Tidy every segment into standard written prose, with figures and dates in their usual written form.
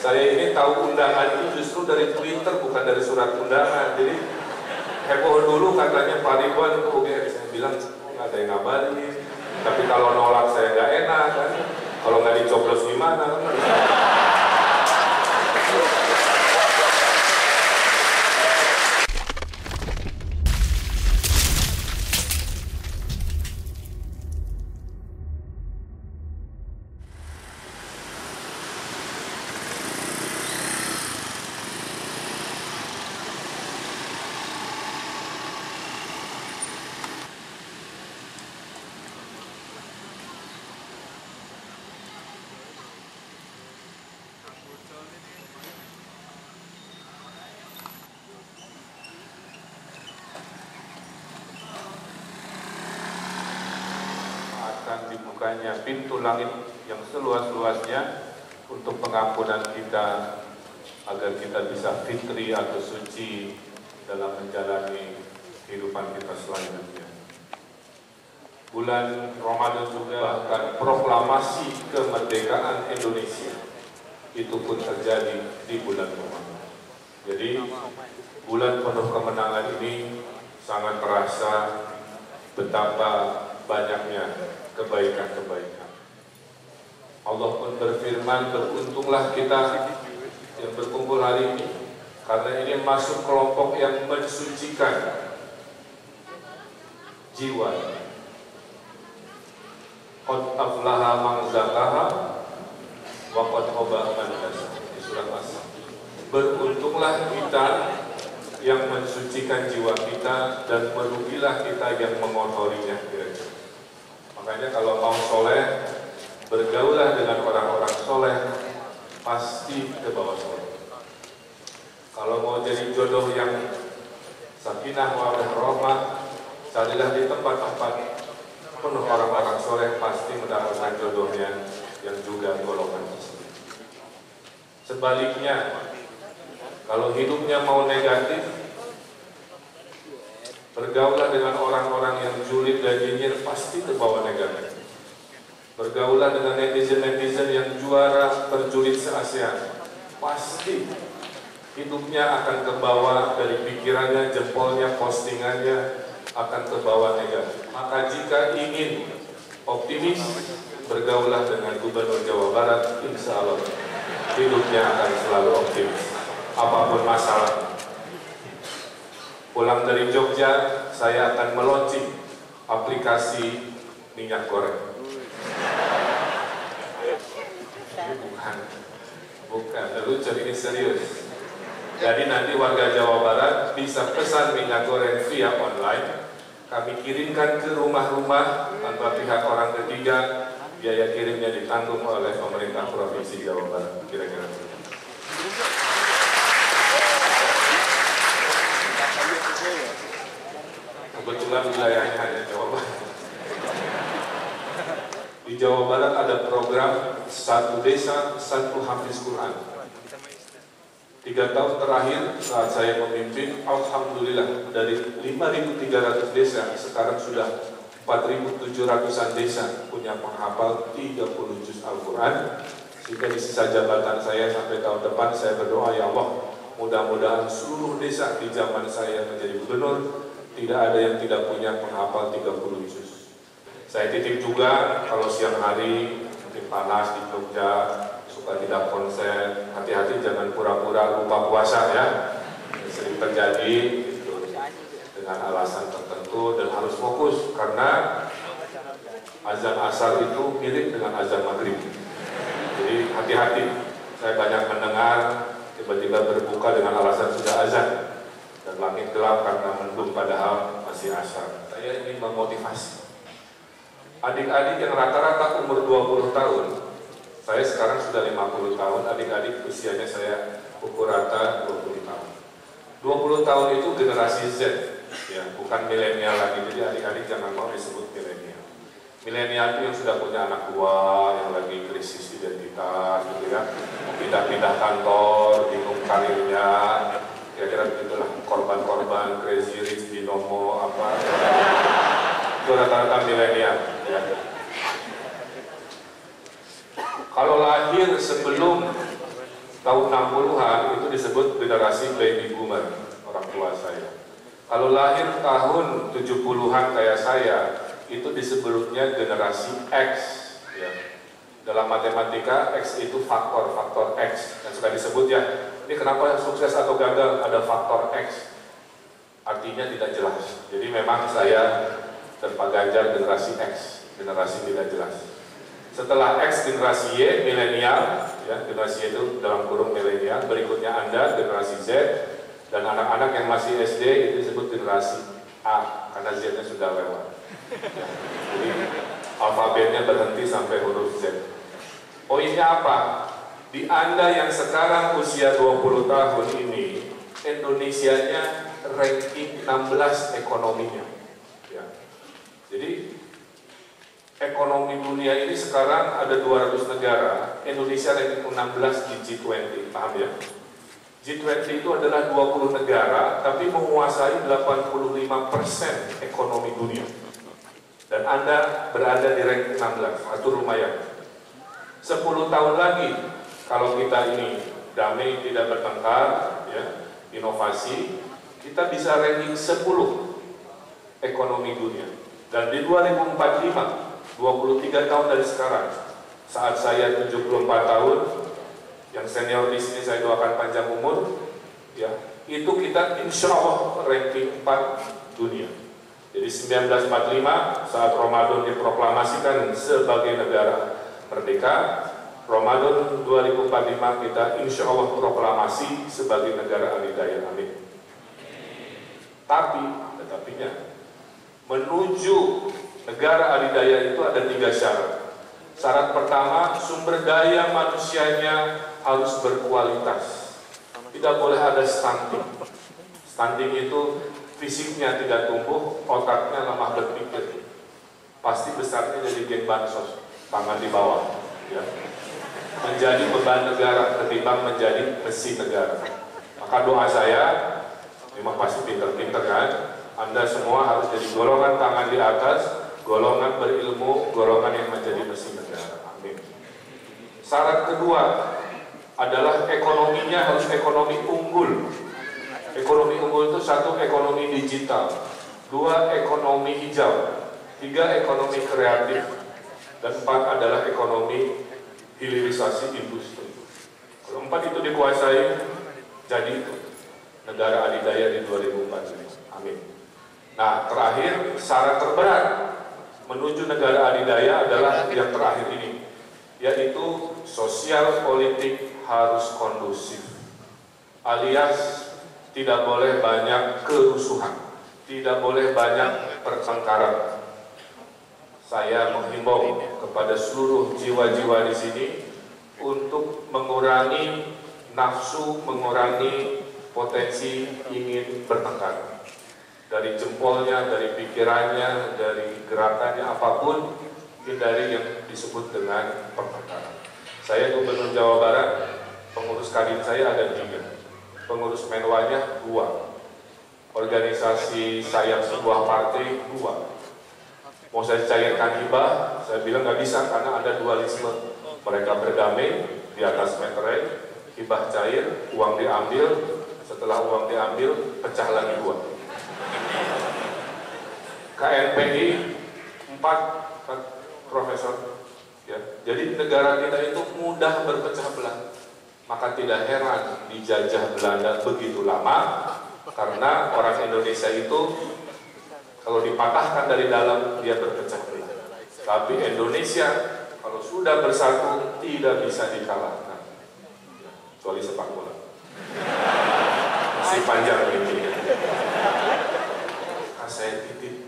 Saya ini tahu undangan itu justru dari Twitter, bukan dari surat undangan. Jadi heboh dulu katanya Pak Ridwan itu UGM. Saya bilang nggak ada yang ngabarin. Tapi kalau nolak saya nggak enak kan. Kalau nggak dicoblos gimana? Dibukanya pintu langit yang seluas-luasnya untuk pengampunan kita agar kita bisa fitri atau suci dalam menjalani kehidupan kita selanjutnya. Bulan Ramadan juga bahkan proklamasi kemerdekaan Indonesia itu pun terjadi di bulan Ramadan. Jadi bulan penuh kemenangan ini sangat terasa betapa banyaknya kebaikan-kebaikan. Allah pun berfirman, beruntunglah kita yang berkumpul hari ini, karena ini masuk kelompok yang mensucikan jiwa. Qad aflaha man zakaha wa qad khaba man dassaha, di surat As-Saff. Beruntunglah kita yang mensucikan jiwa kita, dan merugilah kita yang mengotorinya. Makanya kalau mau soleh, bergaulah dengan orang-orang soleh, pasti ke bawah soleh. Kalau mau jadi jodoh yang sakinah mawaddah rahmah, carilah di tempat-tempat penuh orang-orang soleh, pasti mendapatkan jodohnya yang juga golongan tersebut. Sebaliknya, kalau hidupnya mau negatif, bergaulah dengan orang-orang yang julid dan nyinyir, pasti terbawa negatif. Bergaulah dengan netizen-netizen yang juara terjulit se-ASEAN, pasti hidupnya akan terbawa dari pikirannya, jempolnya, postingannya akan terbawa negatif. Maka jika ingin optimis, bergaulah dengan Gubernur Jawa Barat, insya Allah hidupnya akan selalu optimis, apapun masalah. Pulang dari Jogja, saya akan meluncing aplikasi minyak goreng. Bukan, lucu, ini serius. Jadi nanti warga Jawa Barat bisa pesan minyak goreng via online. Kami kirimkan ke rumah-rumah tanpa pihak orang ketiga. Biaya kirimnya ditanggung oleh pemerintah Provinsi Jawa Barat. Kira-kira begitu. Kebetulan wilayahnya hanya Jawa Barat. Di Jawa Barat ada program satu desa, satu hafiz Quran. 3 tahun terakhir saat saya memimpin, alhamdulillah dari 5.300 desa, sekarang sudah 4.700-an desa punya penghafal 30 juz Al-Quran. Sehingga di sisa jabatan saya sampai tahun depan, saya berdoa, ya Allah, mudah-mudahan seluruh desa di zaman saya menjadi gubernur tidak ada yang tidak punya penghafal 30 juz. Saya titip juga, kalau siang hari mungkin panas di Jogja, suka tidak konsen, hati-hati jangan pura-pura lupa puasa ya. Sering terjadi gitu, dengan alasan tertentu, dan harus fokus karena azan asar itu mirip dengan azan maghrib. Jadi hati-hati. Saya banyak mendengar tiba-tiba berbuka dengan alasan sudah azan dan langit gelap karena mendung padahal masih asar. Saya ingin memotivasi adik-adik yang rata-rata umur 20 tahun. Saya sekarang sudah 50 tahun, adik-adik usianya saya ukur rata 20 tahun. 20 tahun itu generasi Z, ya, bukan milenial lagi. Jadi adik-adik jangan mau disebut milenial. Milenial itu yang sudah punya anak tua, yang lagi krisis identitas, gitu ya, pindah-pindah kantor, bingung karirnya, kira-kira begitulah, korban-korban, crazy rich, binomo, apa, itu rata-rata milenial. Ya. Kalau lahir sebelum tahun 60-an itu disebut generasi baby boomer, orang tua saya. Kalau lahir tahun 70-an kayak saya, itu disebutnya generasi X. Ya. Dalam matematika, X itu faktor X. Yang suka disebut ya, ini kenapa sukses atau gagal ada faktor X. Artinya tidak jelas. Jadi memang saya dan Pak Ganjar generasi X, generasi tidak jelas. Setelah X generasi Y, milenial, ya, generasi Y itu dalam kurung milenial. Berikutnya Anda generasi Z, dan anak-anak yang masih SD itu disebut generasi A karena Z-nya sudah lewat. Ya, jadi alfabetnya berhenti sampai huruf Z. Poinnya apa? Di Anda yang sekarang usia 20 tahun ini, Indonesianya ranking 16 ekonominya. Ya. Jadi ekonomi dunia ini sekarang ada 200 negara, Indonesia ranking 16 di G20, paham ya? G20 itu adalah 20 negara, tapi menguasai 85% ekonomi dunia. Dan Anda berada di ranking 16, itu lumayan. 10 tahun lagi, kalau kita ini damai, tidak bertengkar, ya, inovasi, kita bisa ranking 10 ekonomi dunia. Dan di 2045, 23 tahun dari sekarang, saat saya 74 tahun, yang senior di sini saya doakan panjang umur, ya, itu kita insya Allah ranking 4 dunia. Jadi 1945 saat Ramadan diproklamasikan sebagai negara merdeka, Ramadan 2045 kita insya Allah proklamasi sebagai negara adidaya. Amin. Tetapinya menuju negara adidaya itu ada 3 syarat. Syarat pertama, sumber daya manusianya harus berkualitas. Tidak boleh ada stunting. Stunting itu fisiknya tidak tumbuh, otaknya lemah berpikir. Pasti besarnya jadi geng bansos, tangan di bawah. Ya. Menjadi beban negara ketimbang menjadi mesin negara. Maka doa saya, memang pasti pinter-pinter kan, Anda semua harus jadi golongan tangan di atas, golongan berilmu, golongan yang menjadi mesin negara. Amin. Syarat kedua adalah ekonominya harus ekonomi unggul. Ekonomi unggul itu 1, ekonomi digital, 2, ekonomi hijau, 3, ekonomi kreatif, dan 4 adalah ekonomi hilirisasi industri. Kalau 4 itu dikuasai, jadi negara adidaya di 2045. Amin. Nah, terakhir, syarat terberat menuju negara adidaya adalah yang terakhir ini, yaitu sosial politik harus kondusif, alias tidak boleh banyak kerusuhan, tidak boleh banyak pertengkaran. Saya menghimbau kepada seluruh jiwa-jiwa di sini untuk mengurangi nafsu, mengurangi potensi ingin bertengkar. Dari jempolnya, dari pikirannya, dari gerakannya, apapun, hindari yang disebut dengan pertengkaran. Saya Gubernur Jawa Barat, pengurus Kadin saya ada 3, pengurus Menwanya 2, organisasi sayap sebuah partai 2. Mau saya cairkan hibah, saya bilang nggak bisa karena ada dualisme. Mereka berdamai di atas meterai, hibah cair, uang diambil, setelah uang diambil, pecah lagi 2. KNPI 4 profesor, ya. Jadi negara kita itu mudah berpecah belah. Maka tidak heran dijajah Belanda begitu lama, karena orang Indonesia itu kalau dipatahkan dari dalam dia berpecah belah. Tapi Indonesia kalau sudah bersatu tidak bisa dikalahkan, kecuali sepak bola. Masih panjang ini. Saya titip,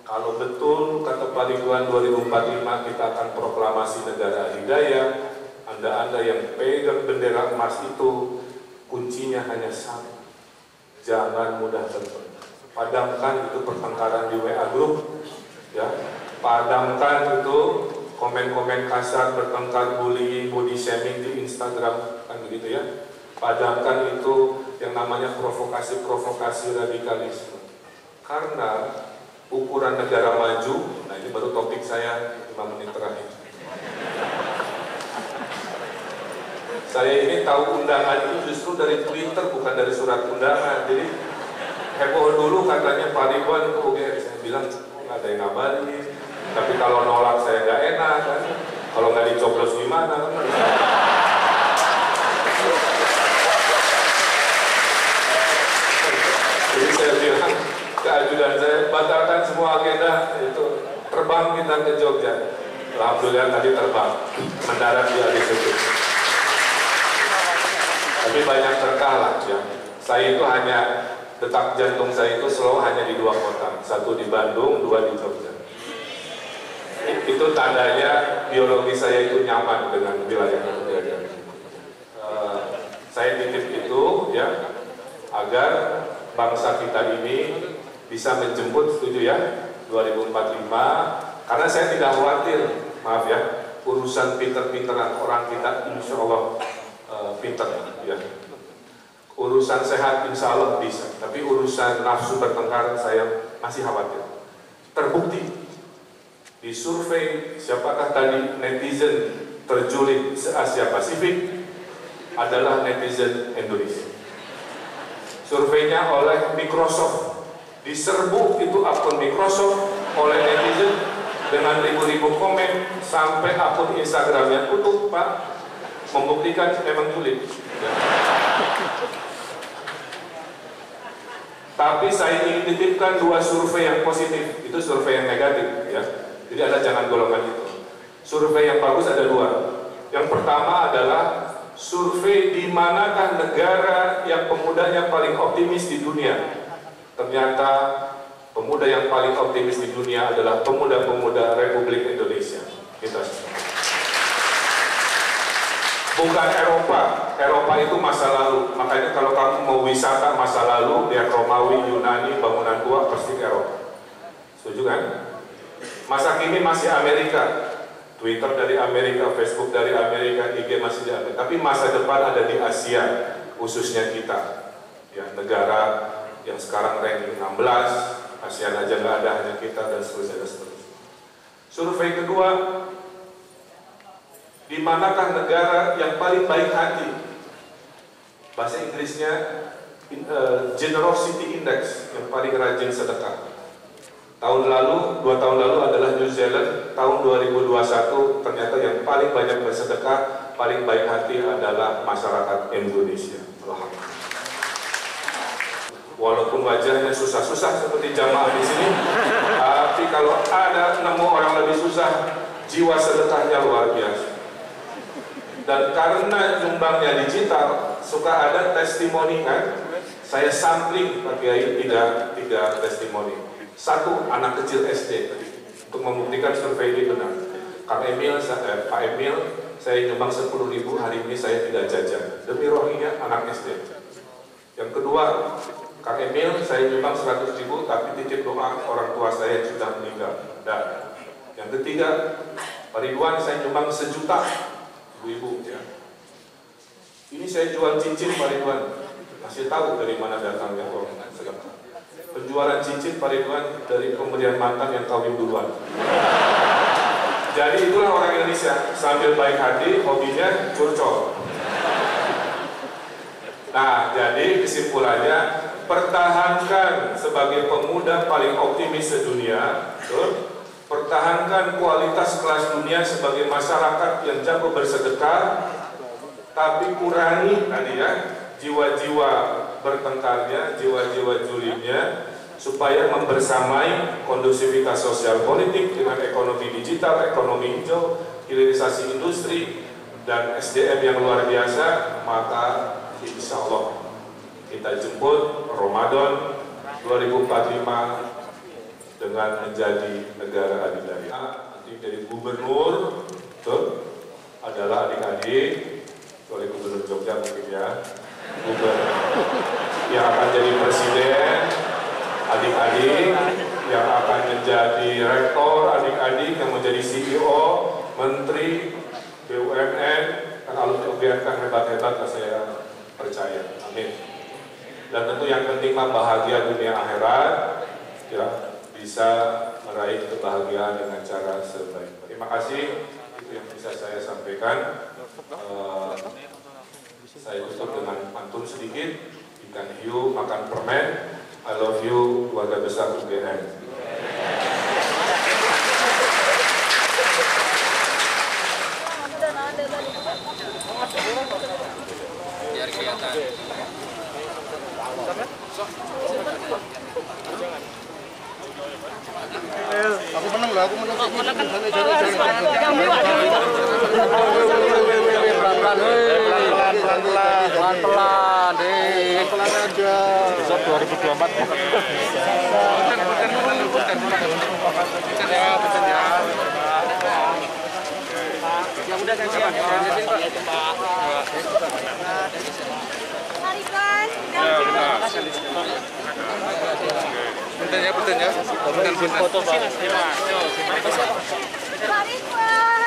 kalau betul kata Pak Ridwan 2045 kita akan proklamasi negara adidaya, Anda yang pegang bendera emas itu, kuncinya hanya 1, jangan mudah terpedaya. Padamkan itu pertengkaran di WA group, ya. Padamkan itu komen-komen kasar, bertengkar, bullying, body shaming di Instagram, kan begitu ya. Padamkan itu yang namanya provokasi-provokasi radikalisme. Karena ukuran negara maju, nah ini baru topik saya 5 menit terakhir. Saya ini tahu undangan itu justru dari Twitter, bukan dari surat undangan. Jadi heboh dulu katanya Pak Ridwan itu oke, saya bilang nggak ada yang ngabarin. Tapi kalau nolak saya nggak enak kan. Kalau nggak dicoblos gimana kan? Jadi saya bilang ke ajudan saya, batalkan semua agenda itu, terbang kita ke Jogja. Alhamdulillah tadi terbang, mendarat di Alisatu. Tapi banyak berkah lah ya. Saya itu hanya, detak jantung saya itu selalu hanya di 2 kota, 1 di Bandung, 2 di Jogja. Itu tandanya biologi saya itu nyaman dengan wilayah yang berbeda. Saya titip itu ya, agar bangsa kita ini bisa menjemput, setuju ya, 2045. Karena saya tidak khawatir, maaf ya, urusan pinter-pinteran orang kita insya Allah pinter ya. Urusan sehat insya Allah bisa, tapi urusan nafsu bertengkar saya masih khawatir. Terbukti di survei siapakah tadi netizen terjulit se-Asia Pasifik adalah netizen Indonesia. Surveinya oleh Microsoft, diserbu itu akun Microsoft oleh netizen dengan ribu-ribu komen sampai akun Instagramnya tutup, Pak, membuktikan memang julid. Tapi saya ingin titipkan 2 survei yang positif, itu survei yang negatif ya. Jadi Anda jangan golongan itu. Survei yang bagus ada 2. Yang pertama adalah survei di manakah negara yang pemudanya paling optimis di dunia. Ternyata pemuda yang paling optimis di dunia adalah pemuda-pemuda Republik Indonesia. Kita bukan Eropa. Eropa itu masa lalu. Makanya kalau kamu mau wisata masa lalu, lihat Romawi, Yunani, bangunan tua, pasti ke Eropa. Setuju kan? Masa kini masih Amerika. Twitter dari Amerika, Facebook dari Amerika, IG masih di Amerika. Tapi masa depan ada di Asia, khususnya kita. Ya, negara yang sekarang ranking 16, ASEAN aja nggak ada, hanya kita, dan seterusnya. Survei kedua, di manakah negara yang paling baik hati? Bahasa Inggrisnya Generosity Index, yang paling rajin sedekah. Tahun lalu, 2 tahun lalu adalah New Zealand. Tahun 2021 ternyata yang paling banyak bersedekah, paling baik hati adalah masyarakat Indonesia. Walaupun wajahnya susah-susah seperti jamaah di sini, tapi kalau ada nemu orang lebih susah, jiwa sedekahnya luar biasa. Dan karena nyumbangnya digital, suka ada testimoni kan? Saya sampling pakai 3 testimoni. 1 anak kecil SD untuk membuktikan survei ini benar. Kang Emil, Pak Emil, saya nyumbang 10.000, hari ini saya tidak jajan. Demi rohingya anak SD. Yang kedua, Kang Emil, saya nyumbang 100.000, tapi titip doa orang tua saya yang sudah meninggal. Dan yang ketiga, Pak Ridwan, saya nyumbang 1 juta, ibu-ibu ya. Ini saya jual cincin Pak Ridwan, masih tahu dari mana datangnya uang sedekah. Penjualan cincin Pak Ridwan dari pemberian mantan yang kawin duluan. Jadi itulah orang Indonesia, sambil baik hati, hobinya curcol. Nah, jadi kesimpulannya, pertahankan sebagai pemuda paling optimis sedunia, pertahankan kualitas kelas dunia sebagai masyarakat yang jago bersedekah, tapi kurangi tadi ya, jiwa-jiwa bertengkarnya, jiwa-jiwa julidnya, supaya membersamai kondusivitas sosial politik dengan ekonomi digital, ekonomi hijau, hilirisasi industri, dan SDM yang luar biasa. Maka insya Allah kita jemput Ramadan 2045 dengan menjadi negara adidaya. Nanti jadi gubernur, betul, adalah adik-adik, oleh gubernur Jogja mungkin ya, gubernur yang akan jadi presiden, adik-adik yang akan menjadi rektor, adik-adik yang menjadi CEO, menteri, BUMN, kan alumni UGM kan hebat-hebat lah saya percaya, amin. Dan tentu yang penting mah bahagia dunia akhirat, ya, bisa meraih kebahagiaan dengan cara sebaik. Terima kasih, itu yang bisa saya sampaikan. Saya tutup dengan pantun sedikit. Ikan hiu makan permen. I love you, keluarga besar UGM. Biar kelihatan. Aku menang lah, aku menang. Pelan-pelan deh. Pelan aja. Besok 2024. Yang udah gantian Pak. Tarikan. Punten ya. Punten. Foto Pak.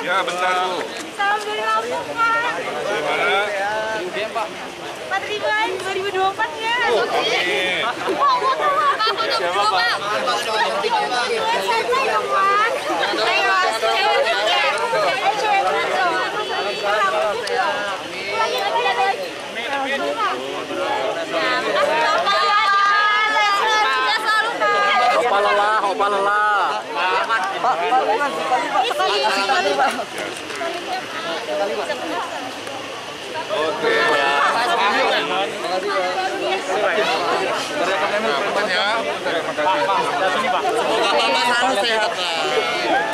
Ya bentar Bu. Salam dari Lampung Pak. Dari mana? Pak. 2024 ya. Amin. Siapa Pak? Saya dong Pak. Opa lelah. Pak, sekali Pak. Oke. Semoga Bapak selalu sehat Pak.